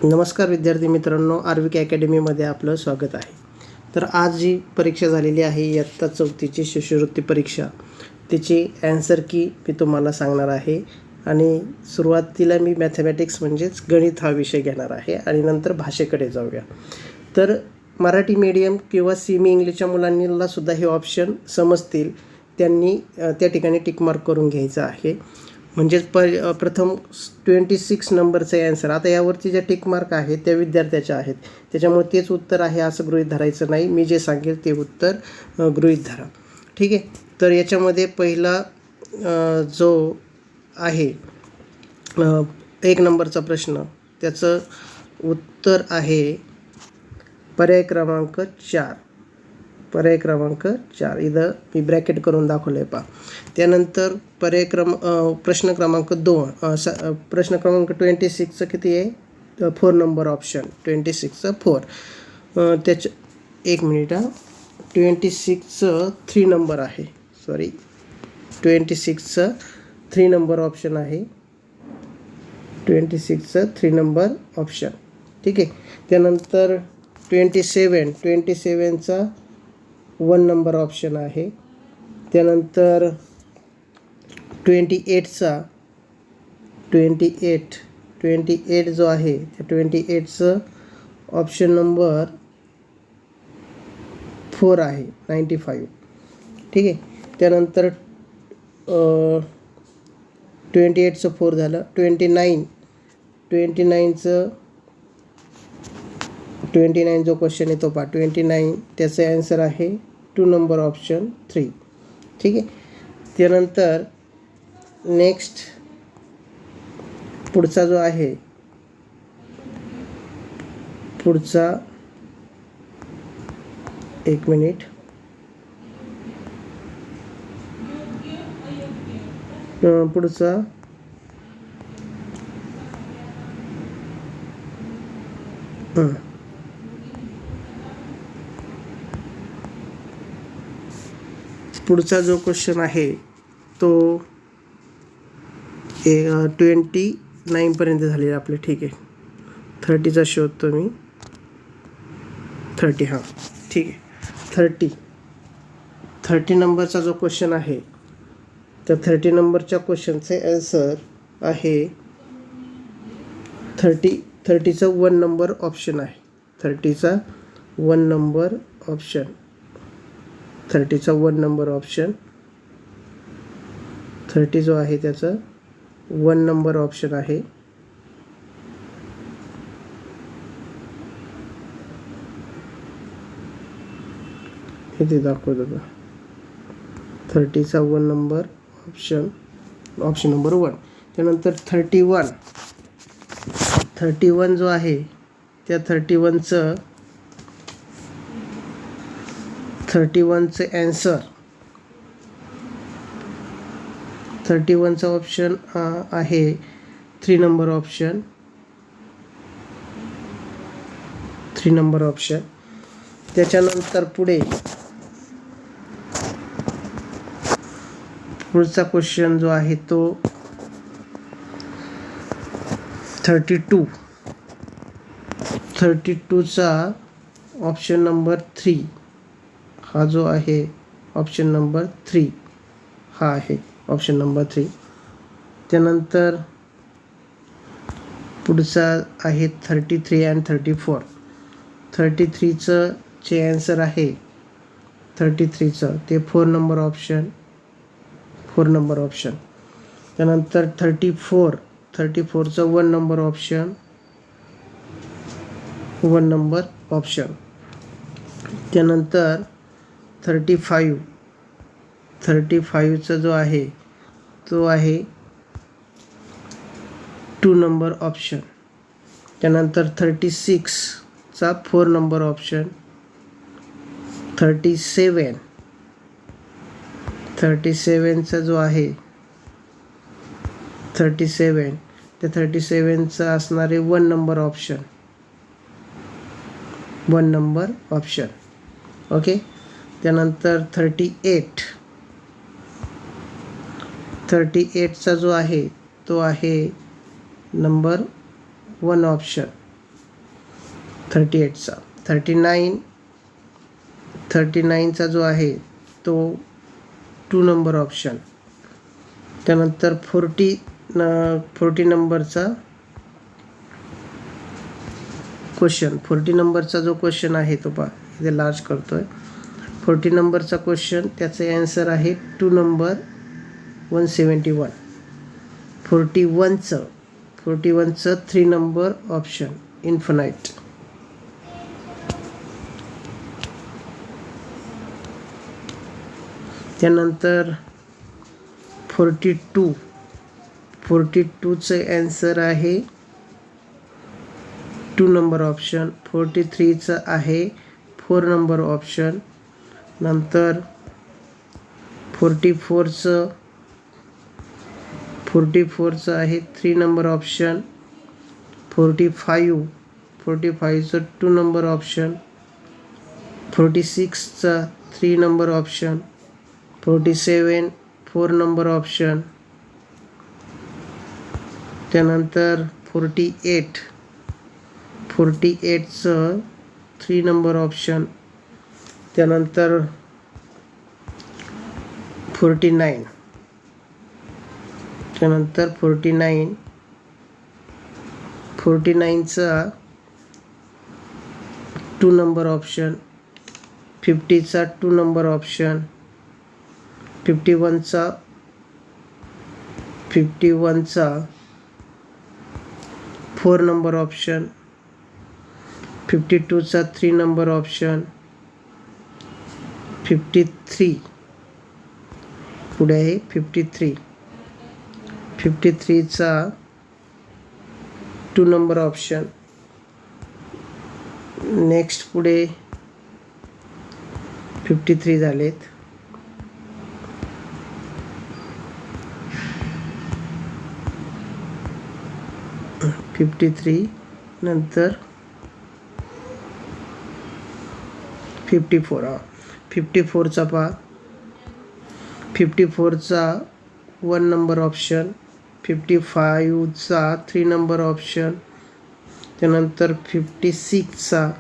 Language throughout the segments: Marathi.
नमस्कार विद्यार्थी मित्रांनो, आर्विक अकॅडमीमध्ये आपलं स्वागत आहे. तर आज जी परीक्षा झालेली आहे इयत्ता 4थीची शिष्यवृत्ती परीक्षा, त्याची ॲन्सर की मी तुम्हाला सांगणार आहे. आणि सुरुवातीला मी मॅथमॅटिक्स म्हणजेच गणित हा विषय घेणार आहे आणि नंतर भाषेकडे जाऊया. तर मराठी मीडियम किंवा सेमी इंग्लिशच्या मुलांना सुद्धा हे ऑप्शन समजतील, त्यांनी त्या ठिकाणी टिक मार्क करून घ्यायचं आहे. म्हणजेच प्रथम 26 नंबरचं ॲन्सर, आता यावरती ज्या टिक मार्क आहेत त्या विद्यार्थ्याच्या आहेत, त्याच्यामुळे तेच उत्तर आहे असं गृहीत धरायचं नाही. मी जे सांगेल ते उत्तर गृहीत धरा, ठीक आहे. तर याच्यामध्ये पहिला जो आहे 1 नंबरचा प्रश्न, त्याचं उत्तर आहे पर्याय क्रमांक 4. पर्याय क्रमांक 4 इथं मी ब्रॅकेट करून दाखवलं आहे पहा. त्यानंतर प्रश्न क्रमांक 2, प्रश्न क्रमांक 26चं किती आहे? 4 नंबर ऑप्शन, 26चं 4. त्याच्या 1 मिनिट 26चं 3 नंबर आहे, 26चं 3 नंबर ऑप्शन आहे. 26चं 3 नंबर ऑप्शन, ठीक आहे. त्यानंतर 27चा 1 नंबर ऑप्शन आहे. त्यानंतर 28 जो आहे त्या 28चं ऑप्शन नंबर 4 आहे, 95, ठीक आहे. त्यानंतर 28चं 4 झालं. 29 जो क्वेश्चन आहे तो पहा. 29 त्याचं ॲन्सर आहे 2 नंबर ऑप्शन 3, ठीक आहे. त्यानंतर नेक्स्ट पुढचा जो आहे, पुढचा 1 मिनिट पुढचा पुढचा जो क्वेश्चन आहे तो 29पर्यंत झालेला आपले, ठीक आहे. 30चा शोधतो मी. 30, हां, ठीक आहे. 30 नंबरचा जो क्वेश्चन आहे, तर 30 नंबरच्या क्वेश्चनचे ॲन्सर आहे 30चा 1 नंबर ऑप्शन आहे. 30चा 1 नंबर ऑप्शन, 30चा 1 नंबर ऑप्शन, 30 जो आहे त्याचं 1 नंबर ऑप्शन आहे. इथे दाखवतो बघा, 30चा 1 नंबर ऑप्शन, ऑप्शन नंबर 1. त्यानंतर 31 जो आहे त्या 31चं ॲन्सर, 31चा ऑप्शन आहे 3 नंबर ऑप्शन, 3 नंबर ऑप्शन. त्याच्यानंतर पुढचा क्वेश्चन जो आहे तो 32चा ऑप्शन नंबर 3, हा जो आहे ऑप्शन नंबर 3, हा आहे ऑप्शन नंबर 3. त्यानंतर पुढचा आहे 33 आणि 34. 33चं जे ॲन्सर आहे 33चं ते 4 नंबर ऑप्शन, 4 नंबर ऑप्शन. त्यानंतर 34चं 1 नंबर ऑप्शन, 1 नंबर ऑप्शन. त्यानंतर 35चा जो आहे तो आहे 2 नंबर ऑप्शन. त्यानंतर 36चा 4 नंबर ऑप्शन. 37चा जो आहे 37, त्या 37चा असणारे 1 number option, 1 number option, okay. त्यानंतर 38चा जो आहे तो आहे नंबर 1 ऑप्शन, 38चा 39चा जो आहे तो 2 नंबर ऑप्शन. त्यानंतर 40 नंबरचा क्वेश्चन, 40 नंबरचा जो क्वेश्चन आहे तो पहा इथे लार्ज करतोय. 40 नंबरचा क्वेश्चन, त्याचे आन्सर आहे 2 नंबर 171. 41चं 3 number option infinite. त्यानंतर 42चं आन्सर आहे 2 नंबर ऑप्शन. 43चं आहे 4 नंबर ऑप्शन. नंतर 44चं आहे 3 नंबर ऑप्शन. 45चं 2 नंबर ऑप्शन. 46चा 3 नंबर ऑप्शन. 47 4 number option. त्यानंतर 48चं 3 नंबर ऑप्शन. त्यानंतर 49चा 2 नंबर ऑप्शन. 50चा 2 नंबर ऑप्शन. 51चा 4 नंबर ऑप्शन. 52चा 3 नंबर ऑप्शन. 53 पुढे आहे 53चा 2 नंबर ऑप्शन. नेक्स्ट पुढे 53 झालेत. नंतर 54चा पहा. 54चा 1 नंबर ऑप्शन. 55चा 3 नंबर ऑप्शन. त्यानंतर 56चा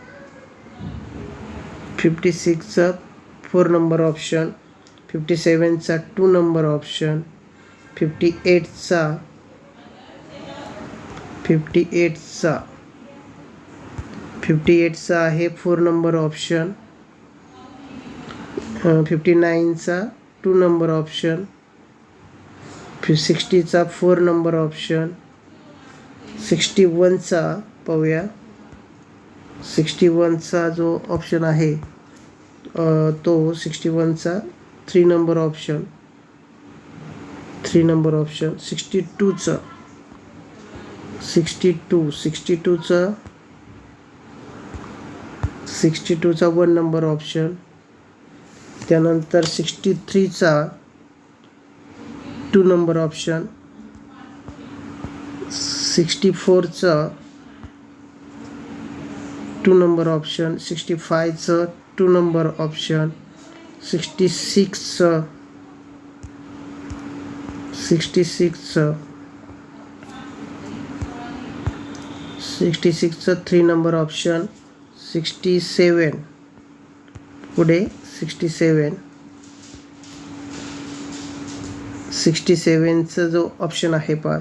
4 नंबर ऑप्शन. 57चा 2 नंबर ऑप्शन. 58चा 58चा आहे 4 नंबर ऑप्शन. 59चा 2 नंबर ऑप्शन. 60चा 4 नंबर ऑप्शन. 61चा पाहूया. 61चा जो ऑप्शन आहे तो 61चा 3 नंबर ऑप्शन. 62चा 1 नंबर ऑप्शन. त्यानंतर 63चा 2 नंबर ऑप्शन. 64चा 2 नंबर ऑप्शन. 65चं 2 नंबर ऑप्शन. 66चं 3 नंबर ऑप्शन. 67 पुढे 67चा जो ऑप्शन आहे पहा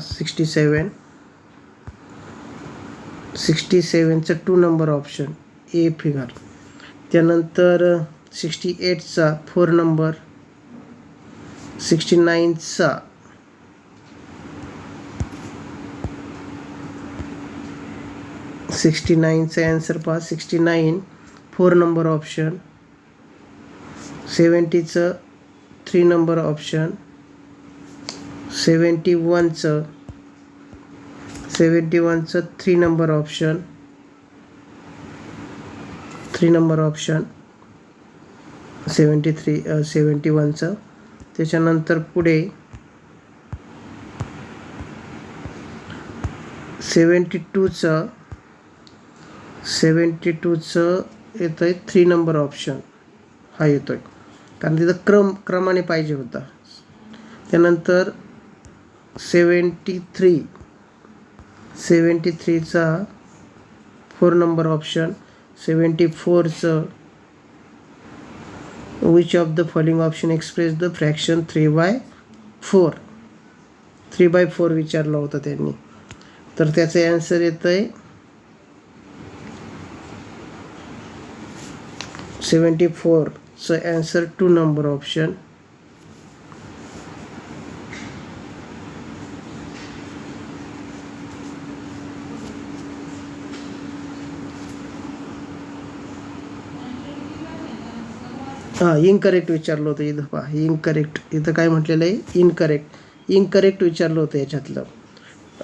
67चं 2 नंबर ऑप्शन ए फिगर. त्यानंतर 68चा 4 नंबर. 69चा 69चा आन्सर पहा. 69 4 नंबर ऑप्शन. 70चं 3 नंबर ऑप्शन. 71चं 3 नंबर ऑप्शन. 71चं. त्याच्यानंतर पुढे 72चं येतं आहे 3 नंबर ऑप्शन. हा येतो आहे कारण तिथं क्रमाने पाहिजे होता. त्यानंतर 73चा 4 नंबर ऑप्शन. 74चं which of the following option express the fraction 3/4 3/4 विचारलं होतं त्यांनी. तर त्याचं ॲन्सर येतं आहे 74चं ॲन्सर 2 नंबर ऑप्शन. इनकरेक्ट विचारलं होतं इथं पहा. इनकरेक्ट इथं काय म्हटलेलं आहे, इनकरेक्ट विचारलं होतं याच्यातलं.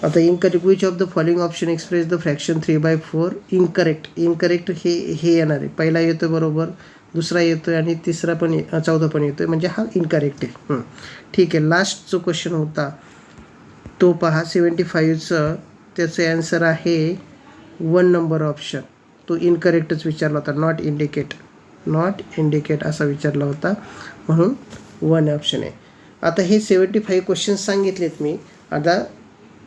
आता incorrect which of the following option express the fraction 3/4 incorrect हे येणार आहे. पहिला येतो बरोबर, दुसरा येतो आणि तिसरा पण चौथा पण येतो, म्हणजे हा इनकरेक्ट आहे. ठीक आहे. लास्ट जो क्वेश्चन होता तो पहा 75चं त्याचं ॲन्सर आहे 1 नंबर ऑप्शन. तो इनकरेक्टच विचारला होता, नॉट इंडिकेट असा विचारला होता, म्हणून 1 ऑप्शन आहे. आता हे 75 क्वेश्चन्स सांगितलेत मी. आता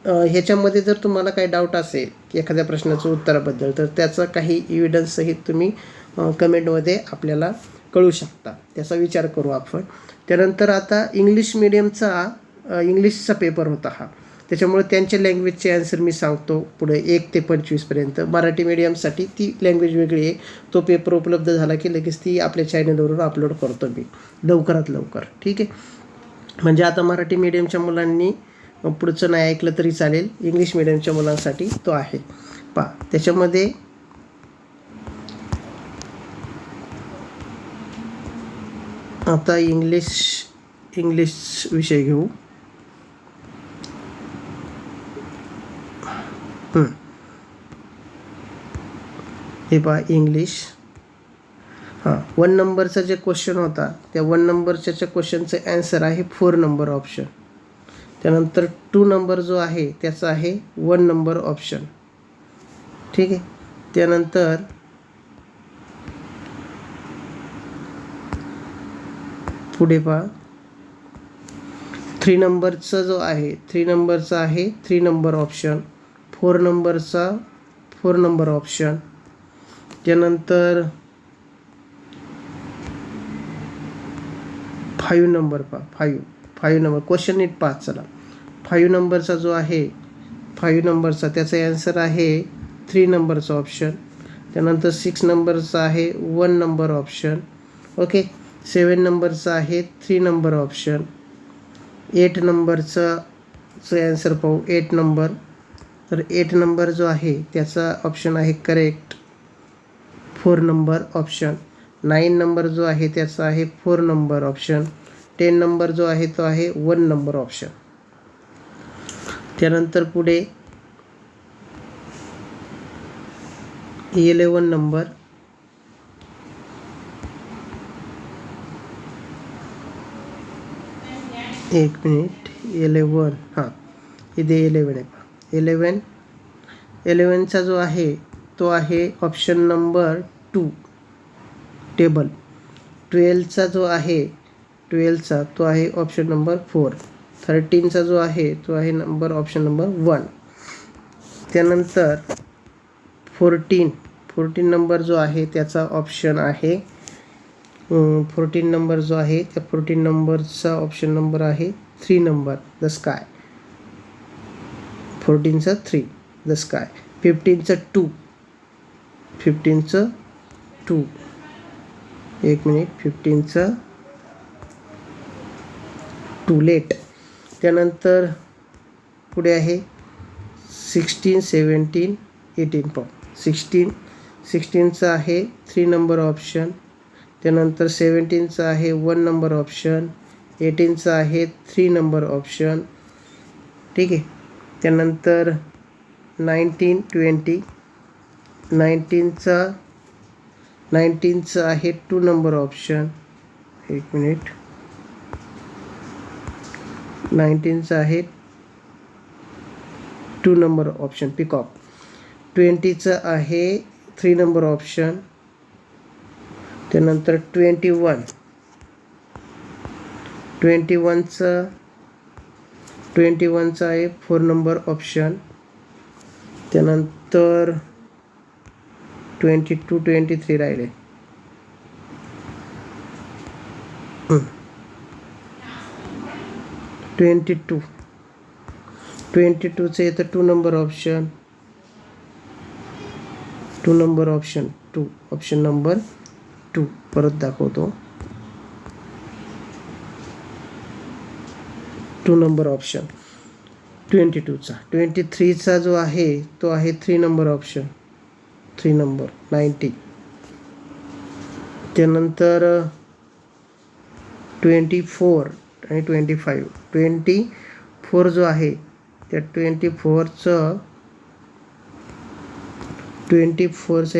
ह्याच्यामध्ये जर तुम्हाला काही डाऊट असेल की एखाद्या प्रश्नाचं उत्तराबद्दल, तर त्याचा काही इव्हिडन्ससहित तुम्ही कमेंटमध्ये आपल्याला कळू शकता. त्याचा विचार करू आपण. त्यानंतर आता इंग्लिशचा पेपर होता हा, त्याच्यामुळे त्यांच्या लँग्वेजचे ॲन्सर मी सांगतो पुढे 1 ते 25पर्यंत. मराठी मीडियमसाठी ती लँग्वेज वेगळी आहे. तो पेपर उपलब्ध झाला की लगेच ती आपल्या चॅनलवरून अपलोड करतो मी लवकरात लवकर. ठीक आहे. म्हणजे आता मराठी मीडियमच्या मुलांनी पुढचं नाही ऐकलं तरी चालेल, इंग्लिश मीडियमच्या मुलांसाठी तो आहे. पहा त्याच्यामध्ये आता इंग्लिश विषय घेऊ. हे पहा इंग्लिश. 1 नंबरचा जे क्वेश्चन होता त्या 1 नंबरच्या क्वेश्चनचं ॲन्सर आहे 4 नंबर ऑप्शन. त्यानंतर 2 नंबर जो आहे त्याचा आहे 1 नंबर ऑप्शन. ठीक आहे. त्यानंतर पुढे पहा 3 नंबरचा जो आहे 3 नंबरचा आहे 3 नंबर ऑप्शन. 4 नंबरचा 4 नंबर ऑप्शन. त्यानंतर 5 नंबर पहा 5 नंबर क्वेश्चन नीट पहा. चला 5 नंबरचा जो आहे 5 नंबरचा त्याचा ॲन्सर आहे 3 नंबरचा ऑप्शन. त्यानंतर 6 नंबरचा आहे 1 नंबर ऑप्शन. ओके. 7 नंबरचा आहे 3 नंबर ऑप्शन. 8 नंबरचं ॲन्सर पाहू 8 नंबर. तर 8 नंबर जो आहे त्याचा ऑप्शन आहे करेक्ट 4 नंबर ऑप्शन. 9 नंबर जो आहे त्याचा आहे 4 नंबर ऑप्शन. 10 नंबर जो आहे तो आहे 1 नंबर ऑप्शन. त्यानंतर पुढे 11 नंबर. एक मिनिट 11 इथे 11 आहे. 11चा जो आहे तो आहे ऑप्शन नंबर 2 टेबल. 12चा जो आहे 12चा तो आहे ऑप्शन नंबर 4. 13चा जो आहे तो आहे ऑप्शन नंबर 1. त्यानंतर 14 नंबर जो आहे त्याचा ऑप्शन आहे 14 नंबर जो आहे त्या 14 नंबरचा ऑप्शन नंबर आहे 3 नंबर द स्काय. 14चा 3 द स्काय. 15चा 2 एक मिनिट 15चा 2 लेट. त्यानंतर पुढे आहे 16 17 18 पाहू. 16चा आहे 3 नंबर ऑप्शन. त्यानंतर 17चा आहे 1 नंबर ऑप्शन. 18चा आहे 3 नंबर ऑप्शन. ठीक आहे. त्यानंतर 19 20 19चं आहे 2 नंबर ऑप्शन. एक मिनिट 19चं आहे 2 नंबर ऑप्शन पिकॉक. 20चं आहे 3 नंबर ऑप्शन. त्यानंतर 21चं आहे 4 नंबर ऑप्शन. त्यानंतर 22 23 राहिले. 22चं येतं 2 number option. 2 number option 2, option number 2 परत दाखवतो. 2 नंबर ऑप्शन 22चा. 23चा जो आहे तो आहे 3 नंबर ऑप्शन, 3 नंबर 90. त्यानंतर 24 आणि 25. 24 जो आहे त्या 24चं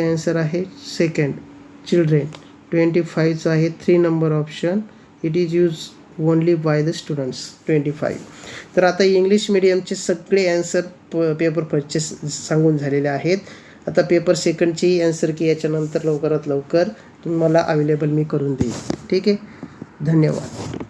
आन्सर आहे सेकंड, चिल्ड्रेन. 25चं आहे 3 number option, it is use only by the students. 25. तर आता इंग्लिश मिडियमचे सगळे ॲन्सर पेपर फर्स्टचे सांगून झालेले आहेत. आता पेपर सेकंडची ॲन्सर की याच्यानंतर लवकरात लवकर तुम्हाला अवेलेबल मी करून देईन. ठीक आहे, धन्यवाद.